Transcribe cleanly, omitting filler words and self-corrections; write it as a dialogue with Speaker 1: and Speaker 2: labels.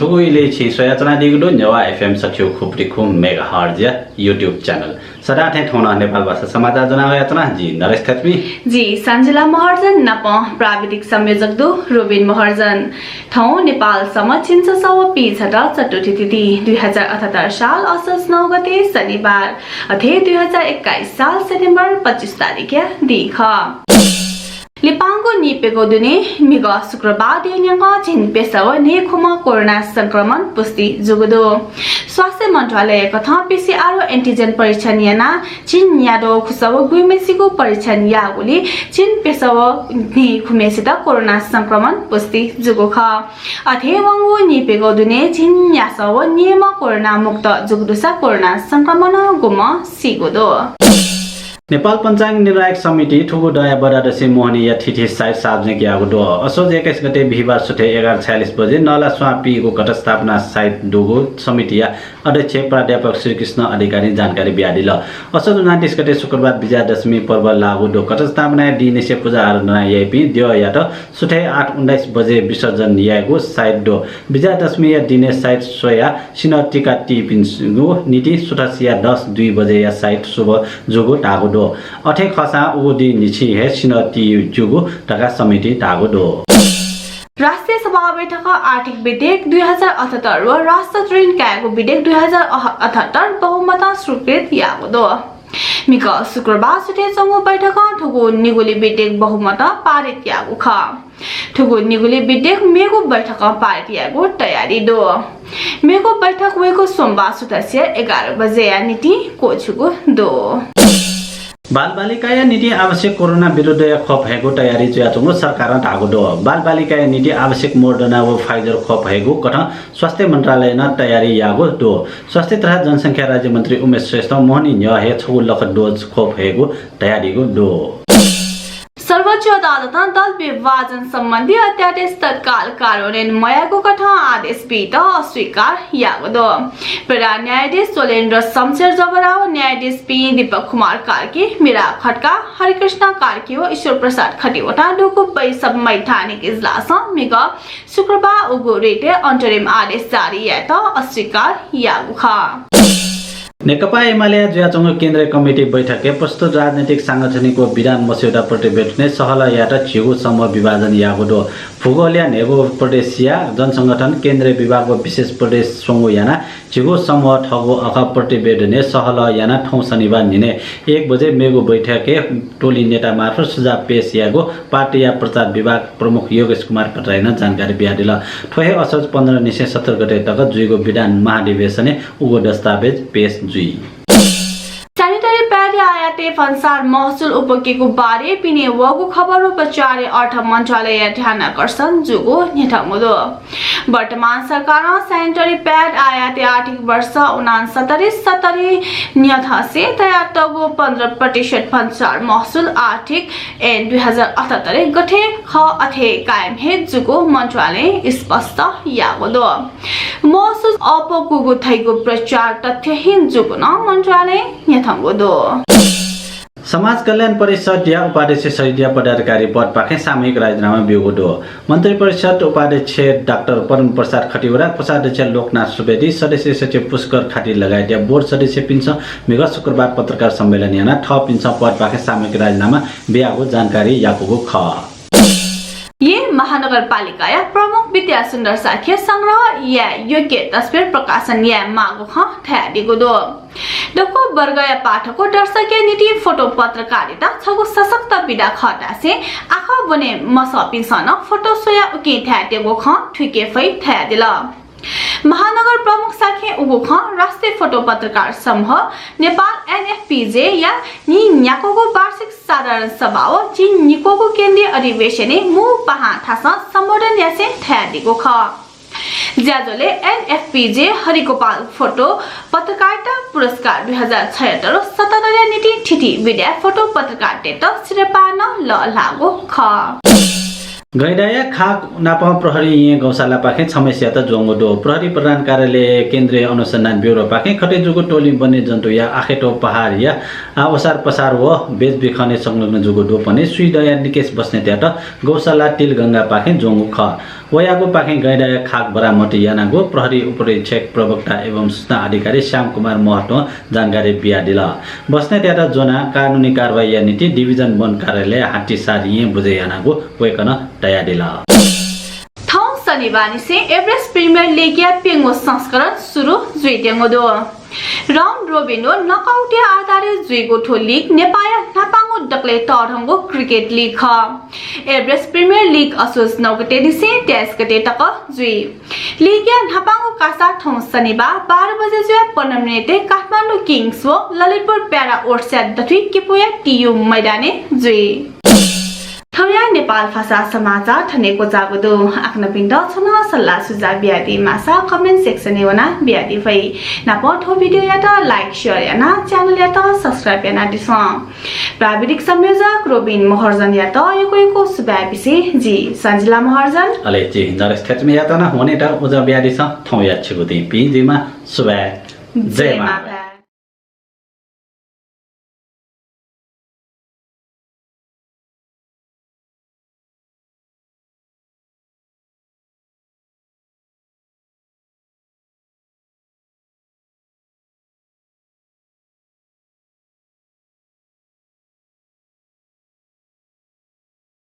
Speaker 1: थुगुइले छि सोयाचना दिगुदो नेवा FM सक्यो खुप्रिखु megahertz YouTube channel सदा थे ठोना नेपाल भाषा समाचार जनावयाचना जी नरेश खत्मी
Speaker 2: जी संजिला महार्जन नप प्राविधिक संयोजक दो रोबिन महार्जन ठौ नेपाल समचिन्छ सव पिछटा चटुठी तिथि 2078 साल असोज 9 गते शनिबार अथे 2021 साल सेप्टेम्बर 25 तारिख दिख लिपाङको निपेको दुने मिग शुक्रबार दिनका छिन पेशव नेखुमा कोरोना संक्रमण पुष्टि जुगदो स्वास्थ्य मन्त्रालय कथा पीसीआर एन्टिजेन परीक्षण याना छिन यादो खुसव गुइमेसीको परीक्षण यागुली छिन पेशव ने खुमेसित कोरोना संक्रमण पुष्टि जुगो ख अथे वंगु निपेको दुने छिन यासव नियम कोरोना मुक्त जुगदुसा कोरोना संक्रमण गुम सिगोदो
Speaker 1: नेपाल पञ्चाङ्ग निर्णायक समिति ठुगु दया बडादसी मोहनी या थिथि साइट सार्वजनिक यागुदो असोज 21 गते बिहीबार सुटे 11:46 बजे नला स्वापीको घटस्थापना साइट दुगु समिति या अध्यक्ष प्राध्यापक श्रीकृष्ण अधिकारी जानकारी ब्यादिल असोज 29 गते शुक्रबार विजयादशमी पर्व लागुदो घटस्थापना दिनेसे पूजा आराधना यापी दियो या त सुटे 8:19 बजे विसर्जन यागु साइट दो विजयादशमी या दिने साइट सोया सिनटिका टिपिन्सगु नीति सुटासिया 10:02 बजे या साइट शुभ जुगु टागु अठे खसा उदी निछि हे सिनति जुगु टका समिति टागुदो
Speaker 2: राष्ट्रिय सभा बैठक आर्थिक विधेयक 2078 व राष्ट्र ऋण कायको विधेयक 2078 बहुमत स्वीकृत यागुदो मिक शुक्रबार सुटे चंगो बैठक ठुगु निगुली विधेयक बहुमत पारित यागु ख ठुगु निगुली विधेयक मेगु बैठक पारित यागु तयारी दो मेगु बैठक वेको सोमबार सुतस्य 11 बजे या नीति कोछुगु दो
Speaker 1: बालबालिका नीति आवश्यक कोरोना विरुद्ध खोप हेगो तयारी चयाचुङो सरकार धागुदो बालबालिका नीति आवश्यक मोडर्ना व फाइजर खोप हेगो कथा स्वास्थ्य मन्त्रालय न तयारी यागो दो स्वास्थ्य तथा जनसंख्या राज्य मन्त्री उमेश श्रेष्ठ मोहनी न्य हे 6 लाख डोज खोप हेगो तयारीगो दो
Speaker 2: सर्वोच्च अदालत दल विभाजन सम्बन्धी अध्यादेश तत्काल कार्यान्वयन मयाको कथा आदेश पित अस्वीकार यागदो प्रधान न्यायाधीश सोलेन्द्र शमशेर जबराव न्यायाधीश पी दीपक कुमार कार्की मीरा खड्का हरिकृष्ण कार्की व ईश्वर प्रसाद खटिवटा डोको बैसब मैथानिक इजलास मिग शुक्रबार उगु रेटे अन्तरिम आदेश जारी यात अस्वीकार यागुखा
Speaker 1: नेकपा एमाले ज्याचंग केन्द्रीय कमिटी बैठकले प्रस्तुत राजनीतिक सांगठनिक विधान मस्यौदा प्रतिवेदन सहल यात छिगु समूह विभाजन यागुदो फुगोलिया नेगो प्रदेशिया जनसंगठन केन्द्रीय विभागको विशेष प्रदेश सोंगो याना छिगु समूह ठगो अख प्रतिवेदन सहल याना ठौ शनिबार निने 1 बजे मेगो बैठकले टोली नेता मार्फत सुझाव पेश यागो पार्टी या प्रचार विभाग प्रमुख योगेश कुमार पटराइन जानकारी ब्यादिल ठोहे असोज 15 निसे 17 गते तक जुइगो विधान महाधिवेशने उगो दस्तावेज पेश
Speaker 2: सैनिटरी पैड आयाते फन्सार महसुल उपकेको बारे पिने वगु खबर उपचार अर्थ मन्त्रालय ध्यान आकर्षण जुगो नेठमुदो वर्तमान सरकार सैनिटरी पैड आयाते आर्थिक वर्ष 69-70 न्यथासे तयातगो 15% फन्सार महसुल आर्थिक एन 2078 गठे ख अथे कायम हे जुगो मन्त्रालय स्पष्ट यागोदो महसुल अपगुगु थैगो प्रचार तथ्यहीन जुगो न मन्त्रालय नेथमुदो
Speaker 1: समाज कल्याण परिषद या उपाध्यक्ष सहित पदाधिकारी पद पाखे सामूहिक राजीनामा बिउगो मन्त्री परिषद उपाध्यक्ष डाक्टर परम प्रसाद खटिवरा कोषाध्यक्ष लोकनाथ सुवेदी सदस्य सचिव पुष्कर खाटी लगायत बोर्ड सदस्य पिन्छ मेगा शुक्रबार पत्रकार सम्मेलन याना ठ पिन्छ पद पाखे सामूहिक राजीनामा बियागो जानकारी याकुगो ख
Speaker 2: ये महानगरपालिका या प्रमुख विद्या सुन्दर साख्य संग्रह या योग्य तस्बिर प्रकाशन या मागो ख थ्यादिगो दो डको वर्ग या पाठकको दर्शकीय नीति फोटो पत्रकारिता छगो सशक्त विधा खटासे आखा बने मसपिसन फोटो सोया उके थ्यादिगो ख ठुके फै थ्यादिल महानगर प्रमुख साखे उगो ख राष्ट्रिय फोटो पत्रकार समूह नेपाल NFPJ या नि न्याकोको वार्षिक साधारण सभा हो जिन निकोको केन्द्रीय अधिवेशने मु पहा थासा सम्बोधन यासे थ्यादिगो ख ज्याजोले NFPJ हरिगोपाल फोटो पत्रकारिता पुरस्कार 2076 77 नीति ठिठी विद्या फोटो पत्रकारिता सिरपान ल लागो ख
Speaker 1: गैडाया खाक नापा प्रहरी यहाँ गौशाला पाखे समस्या त जोंगोडो प्रहरी प्रधान कार्यालय केन्द्रीय अनुसन्धान ब्युरो पाखे खटेजुगो टोली बन्ने जन्तु या आखेटो पहाड या ओसार पसार व बेचबिखने संलग्न जुगोडो पनि सुइदया निकेश बस्ने त्याट गौशाला तिलगंगा पाखे जोंगु ख वयागो पाखे गैडाया खाक बरामती यानागो प्रहरी उपरीक्षक प्रवक्ता एवं सूचना अधिकारी श्याम कुमार महतो जानकारी बिया दिला बस्ने त्याट जोना कानुनी कारबाही नीति डिभिजन वन कार्यालय हाटीसार यहाँ बुझे यानागो वेकन तया दिला
Speaker 2: शनिबार से एभरेस्ट प्रिमियर लीग या पेंगो संस्करण शुरू जुइटेंगो दो राउंड रोबिनो नकआउट आधारित जुइगोठो लीग नेपाल नापांगो डकले तरहंगो क्रिकेट लीग ख एभरेस्ट प्रिमियर लीग असोज 9 गते से 23 गते तक जुइ लीग या नापांगो कासा ठौ शनिबार 12 बजे जुइ 15 मिनेटे काठमाडौँ किंग्स व ललितपुर प्यारा ओर्स्या दथि किपोया टीयू मैदाने जुइ थौया नेपाल भाषा समाचार थनेको जागदो आफ्नो पिण्ड छन सल्लाह सुझाव बियादी मासा कमेन्ट सेक्सन एवना बियादी भई नापठो भिडियो या त लाइक शेयर या ना च्यानल या त सब्स्क्राइब या ना दिस प्राविधिक संयोजक रोबिन महर्जन या त यको सुबाबिसे जी सञ्जिला महर्जन
Speaker 1: अले जी नरेश ठेचमे या त न हुने त उजा बियादी छ थौया छिगुदी पि जिमा सुबा जय मा